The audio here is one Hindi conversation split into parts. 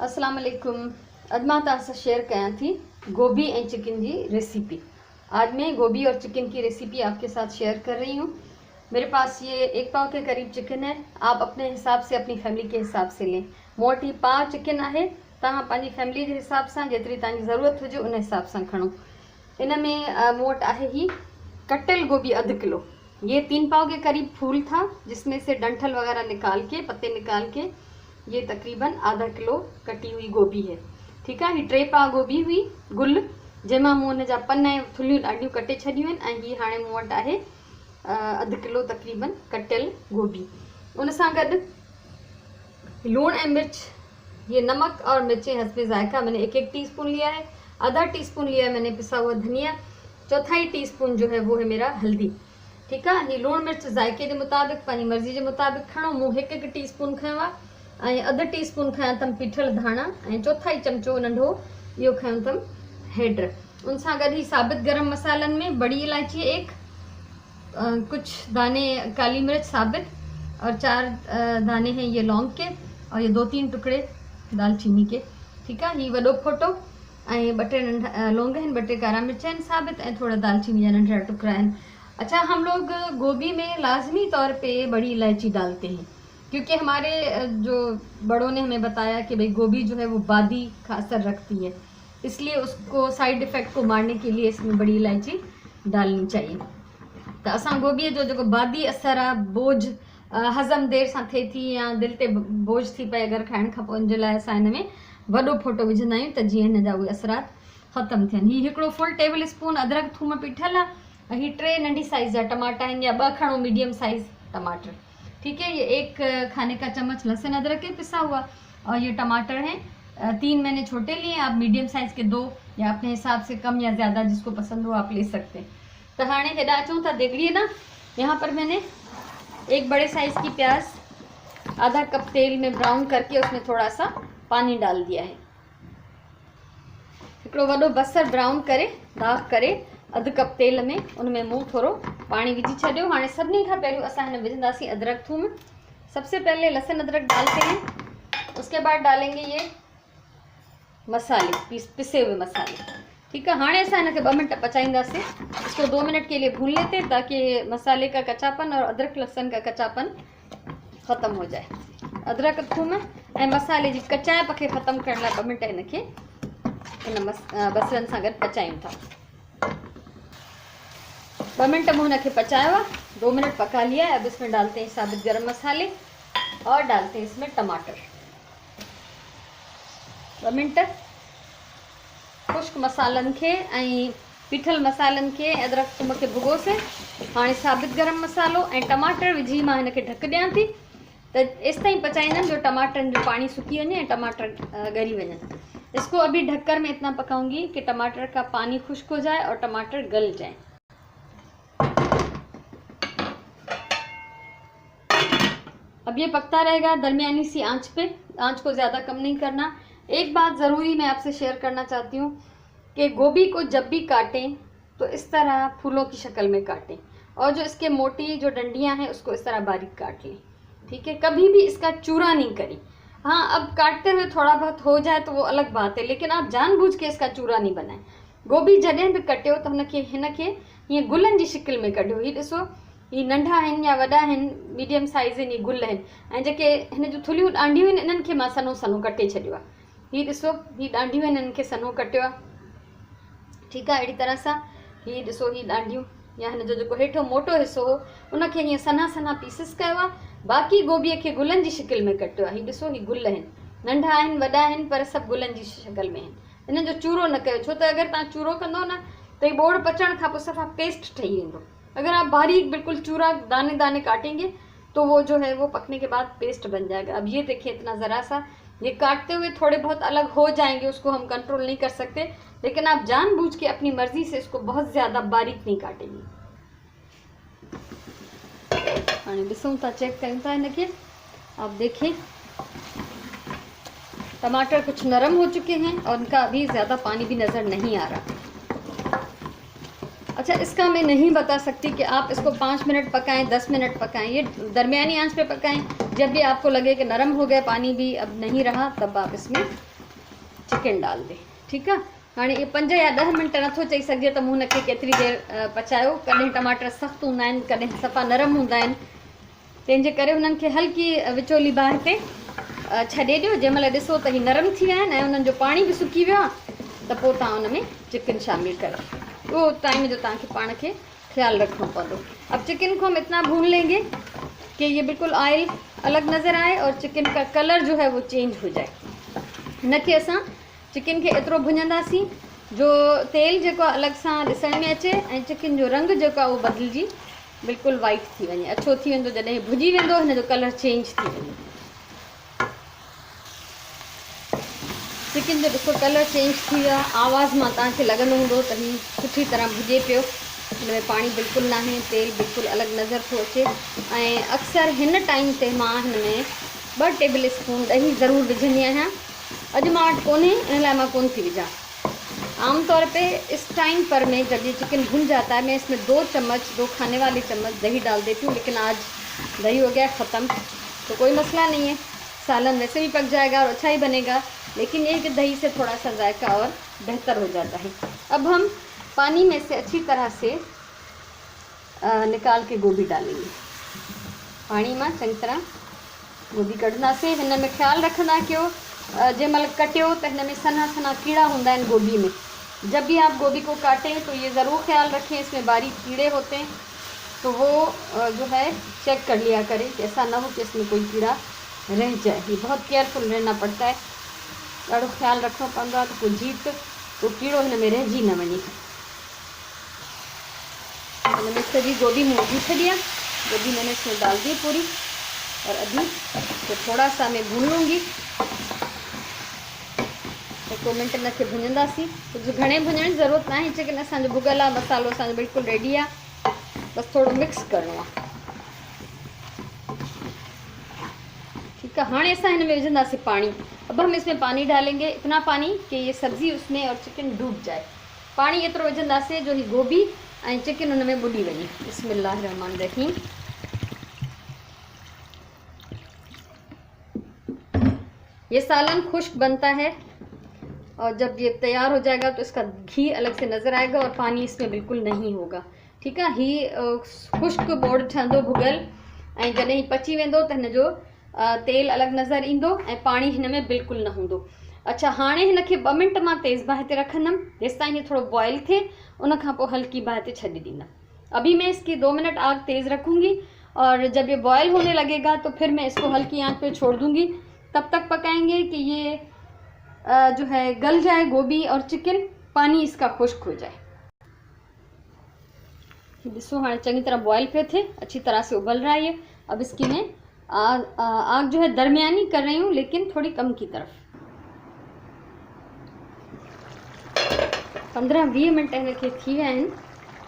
अस्सलाम वालेकुम। अॼु मां तव्हां सां शेयर कयां थी गोभी एंड चिकन की रेसिपी। आज मैं गोभी और चिकन की रेसिपी आपके साथ शेयर कर रही हूँ। मेरे पास ये 1 पाव के करीब चिकन है। आप अपने हिसाब से, अपनी फैमिली के हिसाब से लें। मोटी पाव चिकन है, तव्हां पंहिंजी फैमिली के हिसाब से जेतरी तव्हांजी ज़रूरत हुजे उन हिसाब से खणो। इन में मूं वटि आहे ही कटियल गोभी 1/2 किलो। ये 3 पाव के करीब फूल था, जिसमें से डंठल वगैरह निकाल के, पत्ते निकाल के ये तकरीबन आधा किलो कटी हुई गोभी है। ठीक है। ही 3 पाव गोभी हुई गुल, जंहिंमां मूं हुन जा पन ऐं थुलियूं ॾाढियूं कटे छॾियूं आहिनि। ऐं हीअ हाणे मूं वटि आहे 1/2 किलो तकरीबन कटियल गोभी। उन सां गॾु लूण ऐं मिर्च, ये नमक और मिर्चें हस्बे जायका मैंने 1-1 टीस्पून लिया है। आधा टीस्पून लिया है मैंने पिसा हुआ धनिया। 1/4 टीस्पून जो है वो है मेरा हल्दी। ठीक है। ये लूण मिर्च जायके के मुताबिक, पंहिंजी मर्ज़ी के मुताबिक खणो। मूं 1-1 टीस्पून खयो आहे। ऐं 1/2 टीस्पून खयां अथमि पीठल धाणा ऐं 1/4 चमचो नंढो इहो खयो अथमि हेड। उन सां गॾु ही साबित गरम मसालनि में बड़ी इलायची 1, कुछ दाने काली मिर्च साबित और 4 दाने हैं ये लौंग के, और ये 2-3 टुकड़े दालचीनी के। ठीक है। ये वॾो फोटो ऐं 2-3 नंढा लौंग हैं, 2-3 कारा मिर्च हैं साबित ऐं थोड़ा दालचीनी जा नंढा टुकड़ा हैं। अच्छा, हम लोग गोभी में लाजमी तौर पे बड़ी इलायची डालते हैं, क्योंकि हमारे जो बड़ों ने हमें बताया कि भाई गोभी जो है वो बादी का असर रखती है, इसलिए उसको साइड इफ़ेक्ट को मारने के लिए इसमें बड़ी इलायची डालनी चाहिए। तो असां गोभी जो बादी असर आहे, बोझ हज़म देर सां थिए थी या दिलि ते बोझ थी पए अगरि खाइण खां पोइ, उन जे लाइ असां हिन में वॾो फोटो विझंदा आहियूं त जीअं हिन जा उहे असरात ख़तमु थियनि। हीउ 1 फुल टेबल स्पून अदरक थूम पीठल आहे। ऐं हीअ 3 नंढी साइज़ जा टमाटा आहिनि, या 2 खणो मीडियम साइज़ टमाटर। ठीक है। ये 1 खाने का चम्मच लहसुन अदरक के पिसा हुआ, और ये टमाटर हैं 3 मैंने छोटे लिए। आप मीडियम साइज़ के 2 या अपने हिसाब से कम या ज़्यादा जिसको पसंद हो आप ले सकते हैं। तो हाँ हेडा अचूँ था, देख लिए ना। यहाँ पर मैंने 1 बड़े साइज़ की प्याज आधा कप तेल में ब्राउन करके उसमें थोड़ा सा पानी डाल दिया है। हिकिड़ो वॾो बसर ब्राउन करे दाग करे 1/2 कप तेल में उनमें मूं थोड़ो पानी विझी छॾियो। हाणे सभिनी खां पहिरियों असां हिन विझंदासीं अदरक थूम। सबसे पहले लहसुन अदरक डालते हैं, उसके बाद डालेंगे ये मसाले, पिसे हुए मसाले। ठीक है। हाणे असां हिनखे 2 मिनट पचाईंदासीं। इसको 2 मिनट के लिए भून लेते हैं, ताकि मसाले का कच्चापन और अदरक लहसुन का कच्चापन ख़त्म हो जाए। अदरक थूम ऐं मसाले जी कचाइप खे ख़त्म करण लाइ 2 मिनट हिनखे इन बसरनि सां गॾु पचायूं था। 2 मिनट मूं हिनखे पचायो आहे, 2 मिनट पका लिया है। अब इसमें डालते हैं साबित गरम मसाले और डालते हैं इसमें टमाटर। 2 मिनट खुश्क मसालनि खे ऐं पीठल मसालनि खे अदरक थूम खे भुगोसे हाणे साबित गरम मसालो ऐं टमाटर विझी मां हिनखे ढक ॾियां थी। त एसि ताईं पचाईंदमि जो टमाटरनि जो पानी सुकी वञे ऐं टमाटर ॻरी वञनि। इसको अभी ढककर मैं इतना पकाऊंगी कि टमाटर का पानी खुश्क हो जाए और टमाटर गल जाए। अब ये पकता रहेगा दरमियानी सी आंच पे, आंच को ज़्यादा कम नहीं करना। एक बात ज़रूरी मैं आपसे शेयर करना चाहती हूँ कि गोभी को जब भी काटें तो इस तरह फूलों की शक्ल में काटें, और जो इसके मोटी जो डंडियाँ हैं उसको इस तरह बारीक काट लें। ठीक है। कभी भी इसका चूरा नहीं करें। हाँ, अब काटते हुए थोड़ा बहुत हो जाए तो वो अलग बात है, लेकिन आप जानबूझ के इसका चूरा नहीं बनाएं। गोभी जॾहिं बि कटियो त हिनखे हीअं गुलनि जी शिकिल में कढियो। हीअ ॾिसो, ही नंढा आहिनि या वॾा आहिनि, मीडियम साइज़ आहिनि, ये गुल आहिनि। ऐं जेके हिन जूं थुलियूं ॾांडियूं आहिनि इन्हनि खे मां सनो सनो कटे छॾियो आहे। हीअ ॾिसो, हीअ ॾांडियूं आहिनि, इन्हनि खे सनो कटियो आहे। ठीकु आहे। अहिड़ी तरह सां हीअ ॾिसो, हीअ ॾांडियूं या हिन जो जेको हेठो मोटो हिसो हो उनखे हीअं सना सना पीसिस कयो आहे। बाक़ी गोभीअ खे गुलनि जी शिकिल में कटियो आहे। हीअ ॾिसो, हीअ गुल आहिनि, नंढा आहिनि वॾा आहिनि, पर सभु गुलनि जी शिकिल में आहिनि। हिननि जो चूरो न कयो, छो त अगरि तव्हां चूरो कंदो न तो ये बोड़ पचण खां पोइ सफ़ा पेस्ट ठही वेंदो। अगर आप बारीक बिल्कुल चूरा दाने दाने काटेंगे तो वो जो है वो पकने के बाद पेस्ट बन जाएगा। अब ये देखिए, इतना ज़रा सा ये काटते हुए थोड़े बहुत अलग हो जाएंगे, उसको हम कंट्रोल नहीं कर सकते, लेकिन आप जानबूझ के अपनी मर्जी से इसको बहुत ज़्यादा बारीक नहीं काटेंगे। हाँ, ॾिसूं था, चेक कयूं था इनके। आप देखिए टमाटर कुछ नरम हो चुके हैं और इनका अभी ज़्यादा पानी भी नज़र नहीं आ रहा। अच्छा, इसका मैं नहीं बता सकती कि आप इसको 5 मिनट पकाएं, 10 मिनट पकाएं। ये दरमियानी आंच पे पकाएं। जब भी आपको लगे कि नरम हो गया, पानी भी अब नहीं रहा, तब आप इसमें चिकन डाल दे। ठीकु आहे, हाणे ये 5 या 10 मिंट नथो चई सघिजे त मूं हुनखे केतिरी देरि पचायो। कॾहिं टमाटर सख़्तु हूंदा आहिनि, कॾहिं सफ़ा नरम हूंदा आहिनि, तंहिंजे करे हुननि खे हल्की विचोली बाहि ते छॾे ॾियो। जंहिं महिल ॾिसो त हीअ नरम थी विया आहिनि ऐं उन्हनि जो पाणी बि सुकी वियो आहे त पोइ तव्हां हुन में चिकन शामिल करो। उहो टाइम जो तव्हांखे पाण खे ख्याल रखना पड़ो। अब चिकन को हम इतना भून लेंगे कि ये बिल्कुल ऑयल अलग नज़र आए और चिकन का कलर जो है वो चेंज हो जाए। न कि असां चिकन के एतिरो भुञंदासीं जो तेल जेको अलॻि सां ॾिसण में अचे ऐं चिकन जो रंग जेको आहे उहो बदिलजी बिल्कुलु वाइट थी वञे, अछो थी वेंदो। जॾहिं भुॼी वेंदो हिन जो कलर चेंज थी वेंदो। चिकन जो ॾिसो कलर चेंज थी वियो आहे। आवाज़ मां तव्हांखे लॻंदो हूंदो त हीउ सुठी तरह भुॼे पियो, हिन में पाणी बिल्कुलु न आहे, तेल बिल्कुलु अलॻि नज़र थो अचे। ऐं अक्सर हिन टाइम ते मां हिन में 2 टेबल स्पून ॾही ज़रूरु विझंदी आहियां। अॼु मां वटि कोन्हे, इन लाइ मां कोन थी विझां। आमतौर पे इस टाइम पर मैं जब ये चिकन भुन जाता है मैं इसमें 2 खाने वाले चम्मच दही डाल देती हूँ, लेकिन आज दही हो गया ख़त्म तो कोई मसला नहीं है, सालन वैसे भी पक जाएगा और अच्छा ही बनेगा। लेकिन ये कि दही से थोड़ा सा जायका और बेहतर हो जाता है। अब हम पानी में से अच्छी तरह से निकाल के गोभी डालेंगे। पानी में चंगी तरह गोभी कढ़ंदासीं। हिन में ख्याल रखना कयो जंहिं महिल कटियो त हिन में सन्हा सन्हा कीड़ा हूंदा आहिनि गोभी में। जब भी आप गोभी को काटें तो ये ज़रूर ख्याल रखें इसमें बारीक कीड़े होते हैं, तो वो जो है चेक कर लिया करें कि ऐसा ना हो कि इसमें कोई कीड़ा रह जाए। ये बहुत केयरफुल रहना पड़ता है, ॾाढो ख्याल रखना पवंदो आहे त कोई जीत तो कीड़ो हिन में रहिजी न वञे। हिन में सॼी गोभी में विझी छॾी आहे, गोभी मैंने इसमें डाल दी पूरी और अभी तो थोड़ा सा मैं भून लूँगी। 1 मिनट इनखे भुञंदासीं। कुझु घणे भुञण जी ज़रूरत न आहे, चिकन असांजो भुॻल आहे, मसालो असांजो बिल्कुलु रेडी आहे, बसि थोड़ो मिक्स करिणो आहे। ठीक है, हाँ असां हिन में विझंदासीं पानी। अब हम इसमें पानी डालेंगे, इतना पानी कि ये सब्ज़ी उसमें और चिकन डूब जाए। पानी एतिरो विझंदासीं जो ही गोभी ऐं चिकन उन में ॿुॾी वञे। बिस्मिल्लाहिर्रहमानिर्रहीम। ये सालन खुश्क बनता है और जब ये तैयार हो जाएगा तो इसका घी अलग से नज़र आएगा और पानी इसमें बिल्कुल नहीं होगा। ठीक है, ही खुश्क बोड़ ठहंदो भुॻल ऐं जॾहिं पची वेंदो त हिन जो तेल अलॻि नज़र ईंदो ऐं पाणी हिन में बिल्कुलु न हूंदो। अच्छा, हाणे हिनखे 2 मिंट मां तेज़ बाहि ते रखंदमि जेसि ताईं ये थोड़ो बॉयल थिए, उन खां पोइ हल्की बाहि ते छॾे ॾींदमि। अभी मैं इसकी 2 मिनट आग तेज़ रखूँगी और जब ये बॉयल होने लगेगा तो फिर मैं इसको हल्की आंच पे छोड़ दूँगी। तब तक पकाएंगे कि ये जो है गल जाए गोभी और चिकन, पानी इसका खुश्क हो जाए। ॾिसो हाणे चंगी तरह बॉयल पे थे, अच्छी तरह से उबल रहा है ये। अब इसकी मैं आग जो है दरमियानी कर रही हूँ, लेकिन थोड़ी कम की तरफ। 15-20 मिनट इनके थी विया आहिनि,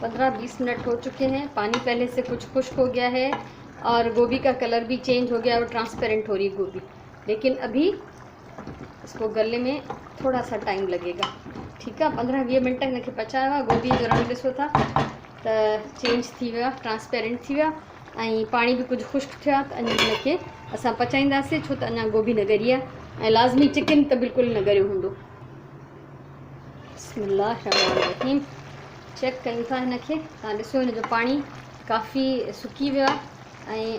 15-20 मिनट हो चुके हैं। पानी पहले से कुछ खुश्क हो गया है और गोभी का कलर भी चेंज हो गया और ट्रांसपेरेंट हो रही है गोभी, लेकिन अभी इसको गलने में थोड़ा सा टाइम लगेगा। ठीक है, 15-20 मिनट इनके पचाया हुआ। गोभी जो रंग ॾिसो था त चेंज थी वियो आहे, ट्रांसपेरेंट थी वियो आहे ऐं पाणी बि कुझु खुश्क थियो आहे। त अञा हिनखे असां पचाईंदासीं छो त अञा गोभी न ॻरी आहे ऐं लाज़मी चिकन त बिल्कुलु न ॻरियो हूंदो। बिस्मिल्लाहिर्रहमानिर्रहीम। चेक कयूं था हिनखे, तव्हां ॾिसो हिन जो पाणी काफ़ी सुकी वियो आहे ऐं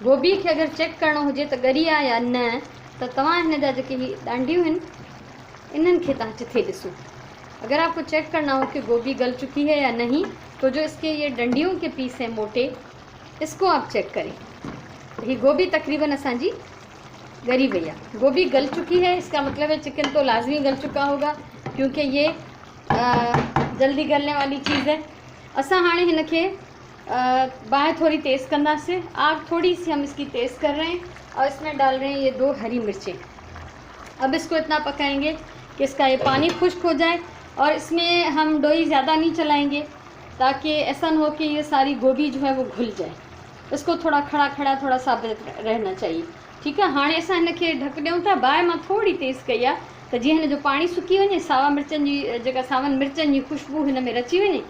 गोभी खे अगरि चेक करिणो हुजे त ॻरी आहे या न, त तव्हां हिन जा जेके ही ॾांडियूं आहिनि इन्हनि खे तव्हां चिथे ॾिसो। अगर आपको चेक करना हो कि गोभी गल चुकी है या नहीं, तो जो इसके ये डंडियों के पीस हैं मोटे, इसको आप चेक करें। ये गोभी तकरीबन असांजी गरी वही है, गोभी गल चुकी है, इसका मतलब है चिकन तो लाजमी गल चुका होगा क्योंकि ये जल्दी गलने वाली चीज़ है। असां हाणे हिनखे बाहि थोड़ी तेज़ कंदासीं। आग थोड़ी सी हम इसकी तेज़ कर रहे हैं और इसमें डाल रहे हैं ये 2 हरी मिर्चें। अब इसको इतना पकाएंगे कि इसका ये पानी खुश्क हो जाए और इसमें हम डोई ज़्यादा नहीं चलाएंगे ताकि ऐसा न हो कि ये सारी गोभी जो है वो घुल जाए। इसको थोड़ा खड़ा खड़ा थोड़ा साबित रहना चाहिए। ठीक है, हाँ असां हिनखे ढक ॾियूं था। बाहि मां थोड़ी तेज़ कई आहे त जीअं हिन जो पाणी सुकी वञे, सावा मिर्चनि जी जेका सावनि मिर्चनि जी खुशबू हिन में रची वञे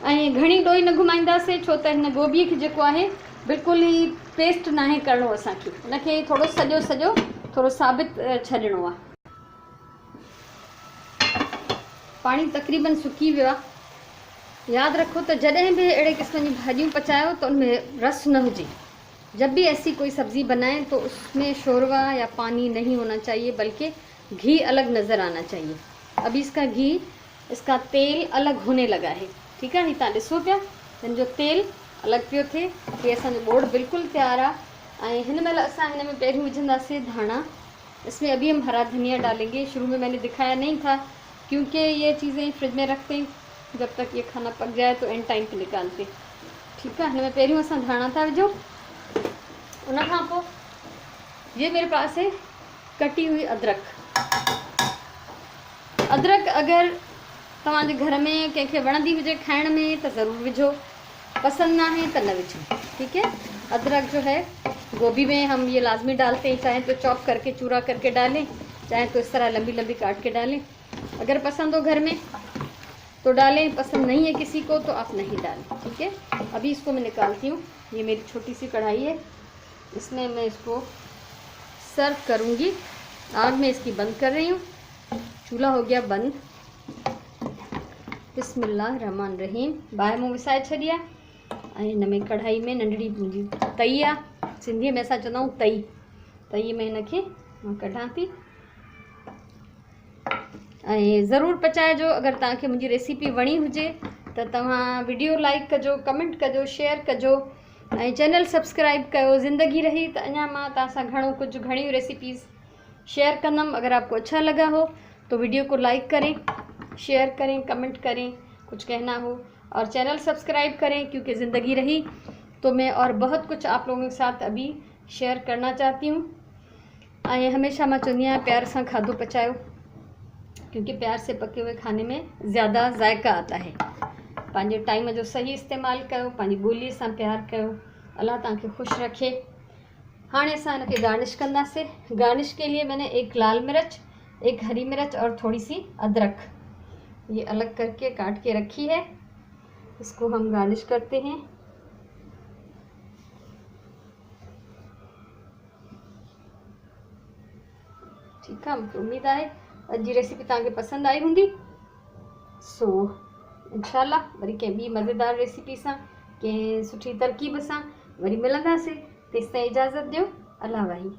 ऐं घणी डोई न घुमाईंदासीं छो त हिन गोभीअ खे जेको आहे बिल्कुलु ई पेस्ट न आहे करिणो असांखे, हिनखे थोरो सॼो थोरो साबित छॾिणो आहे। पानी तक़रीबन सुकी वियो आहे। यादि रखो त जॾहिं बि अहिड़े क़िस्म जी भाॼियूं पचायो तो उनमें रस न हुजे। जब भी ऐसी कोई सब्ज़ी बनाएं तो उसमें शोरवा या पानी नहीं होना चाहिए, बल्कि घी अलग नज़र आना चाहिए। अभी इसका तेल अलग होने लगा है। ठीक है, तव्हां ॾिसो पिया हिन जो तेल अलग पियो थिए। ये असांजो ॿोड़ बिल्कुलु तैयार आहे। ऐं हिन महिल असां हिन में पहिरियों विझंदासीं धाणा। इसमें अभी हम हरा धनिया डालेंगे। शुरू में मैंने दिखाया नहीं था क्योंकि ये चीज़ें फ्रिज में रखते हैं, जब तक ये खाना पक जाए तो एंड टाइम पे निकालते। ठीक है, हिन में पहिरियों असां धाणा था विझूं। उन खां पोइ ये मेरे पास है कटी हुई अदरक। अदरक अगर तव्हांजे घर में कंहिंखे वणंदी हुजे खाइण में तो ज़रूर विझो, पसंद ना है तो न विझो। ठीक है, अदरक जो है गोभी में हम ये लाजमी डालते हैं, चाहे तो चॉप करके चूरा करके डालें, चाहे तो इस तरह लंबी लंबी काट के डालें। अगर पसंद हो घर में तो डालें, पसंद नहीं है किसी को तो आप नहीं डालें। ठीक है, अभी इसको मैं निकालती हूँ। ये मेरी छोटी सी कढ़ाई है, इसमें मैं इसको सर्व करूँगी। आग में इसकी बंद कर रही हूँ। चूल्हा हो गया बंद। बिस्मिल्लाहिर्रहमानिर्रहीम। बाहि मूं विसाए छॾी आहे ऐं हिन में कढ़ाई में नंढड़ी मुंहिंजी तई आहे, सिंधीअ में असां चवंदा आहियूं तई में हिनखे मां कढां थी। ऐं ज़रूरु पचाइजो। अगर तव्हांखे मुंहिंजी रेसिपी वणी हुजे त तव्हां वीडियो लाइक कजो, कमेंट कजो, शेयर कजो ऐं चैनल सब्सक्राइब कयो। ज़िंदगी रही त अञा मां तव्हां सां घणियूं रेसिपीज़ शेयर कंदम। अगर आपको अच्छा लगा हो तो वीडियो को लाइक करें, शेयर करें, कमेंट करें, कुछ कहना हो, और चैनल सब्सक्राइब करें क्योंकि ज़िंदगी रही तो मैं और बहुत कुछ आप लोगों के साथ अभी शेयर करना चाहती हूँ। ऐं हमेशा मां चवंदी आहियां प्यार सां खाधो पचायो, क्योंकि प्यार से पके हुए खाने में ज़्यादा जायका आता है। पंहिंजे टाइम जो सही इस्तेमाल कयो, पंहिंजी ॿोलीअ सां प्यार कयो। अल्लाह तव्हांखे ख़ुशि रखे। हाणे असां हिनखे गार्निश कंदासीं। गार्निश के लिए मैंने एक लाल मिर्च, एक हरी मिर्च और थोड़ी सी अदरक ये अलग करके काट के रखी है। इसको हम गार्निश करते हैं। ठीक है, मुझे उम्मीद है अॼु जी रेसिपी तव्हांखे पसंद आई हूंदी। सो इंशाल्लाह वरी कंहिं ॿी मज़ेदार रेसिपी सां, कंहिं सुठी तरकीब सां वरी मिलंदासीं। तेसिताईं इजाज़त ॾियो। अल्लाह वाही।